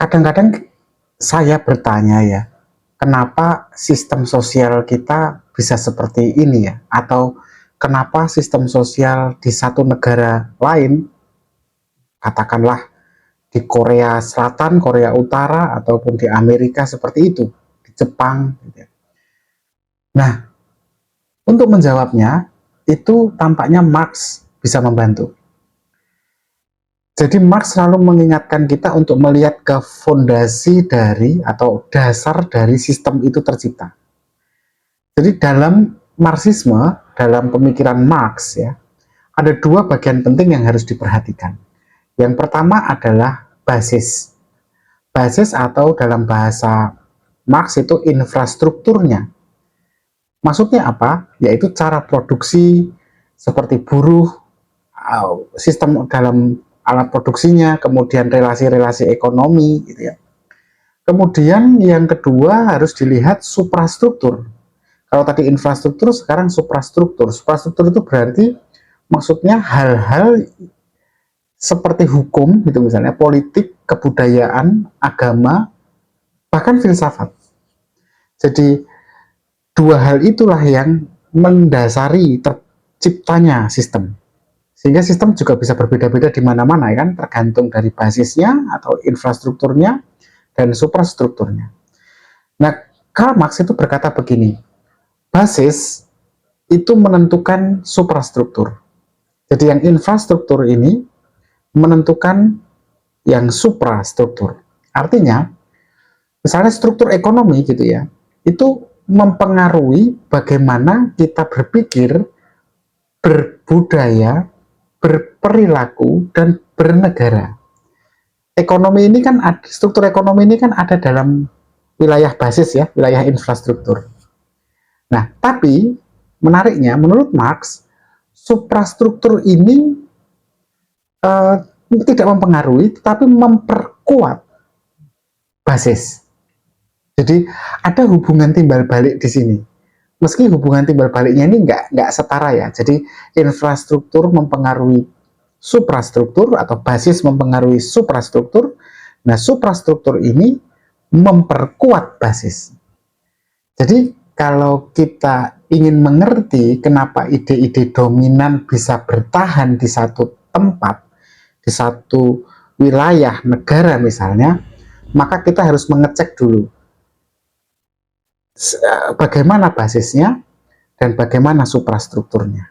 Kadang-kadang saya bertanya ya, kenapa sistem sosial kita bisa seperti ini ya? Atau kenapa sistem sosial di satu negara lain, katakanlah di Korea Selatan, Korea Utara, ataupun di Amerika seperti itu, di Jepang. Gitu ya. Nah, untuk menjawabnya, itu tampaknya Marx bisa membantu. Jadi Marx selalu mengingatkan kita untuk melihat ke fondasi dari atau dasar dari sistem itu tercipta. Jadi dalam Marxisme, dalam pemikiran Marx ya, ada dua bagian penting yang harus diperhatikan. Yang pertama adalah basis. Basis atau dalam bahasa Marx itu infrastrukturnya. Maksudnya apa? Yaitu cara produksi seperti buruh, sistem dalam alat produksinya, kemudian relasi-relasi ekonomi, gitu ya. Kemudian yang kedua harus dilihat suprastruktur. Kalau tadi infrastruktur, sekarang suprastruktur. Suprastruktur itu berarti maksudnya hal-hal seperti hukum, gitu misalnya, politik, kebudayaan, agama, bahkan filsafat. Jadi dua hal itulah yang mendasari terciptanya sistem. Sehingga sistem juga bisa berbeda-beda di mana-mana ya kan, tergantung dari basisnya atau infrastrukturnya dan suprastrukturnya. Nah, Karl Marx itu berkata begini, basis itu menentukan suprastruktur. Jadi yang infrastruktur ini menentukan yang suprastruktur. Artinya, misalnya struktur ekonomi gitu ya, itu mempengaruhi bagaimana kita berpikir, berbudaya, berperilaku, dan bernegara. Ekonomi ini kan, struktur ekonomi ini kan ada dalam wilayah basis ya, wilayah infrastruktur. Nah, tapi menariknya menurut Marx, suprastruktur ini tidak mempengaruhi, tetapi memperkuat basis. Jadi ada hubungan timbal balik di sini. Meski hubungan timbal baliknya ini nggak setara ya. Jadi infrastruktur mempengaruhi suprastruktur atau basis mempengaruhi suprastruktur. Nah, suprastruktur ini memperkuat basis. Jadi kalau kita ingin mengerti kenapa ide-ide dominan bisa bertahan di satu tempat, di satu wilayah negara misalnya, maka kita harus mengecek dulu bagaimana basisnya dan bagaimana suprastrukturnya.